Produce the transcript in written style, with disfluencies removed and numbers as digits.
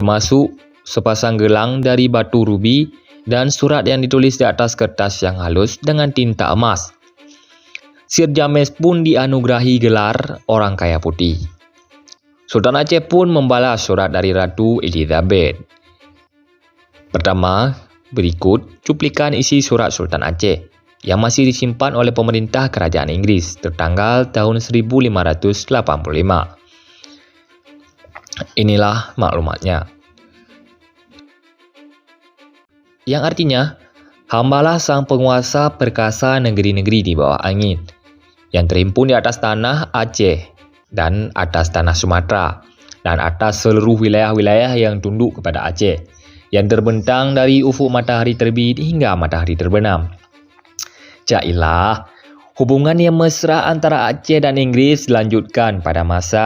termasuk sepasang gelang dari batu rubi dan surat yang ditulis di atas kertas yang halus dengan tinta emas. Sir James pun dianugerahi gelar orang kaya putih. Sultan Aceh pun membalas surat dari Ratu Elizabeth. Pertama, berikut cuplikan isi surat Sultan Aceh yang masih disimpan oleh pemerintah Kerajaan Inggris tertanggal tahun 1585. Inilah maklumatnya. Yang artinya, hambalah sang penguasa perkasa negeri-negeri di bawah angin, yang terhimpun di atas tanah Aceh dan atas tanah Sumatera, dan atas seluruh wilayah-wilayah yang tunduk kepada Aceh, yang terbentang dari ufuk matahari terbit hingga matahari terbenam. Jailah, hubungan yang mesra antara Aceh dan Inggris dilanjutkan pada masa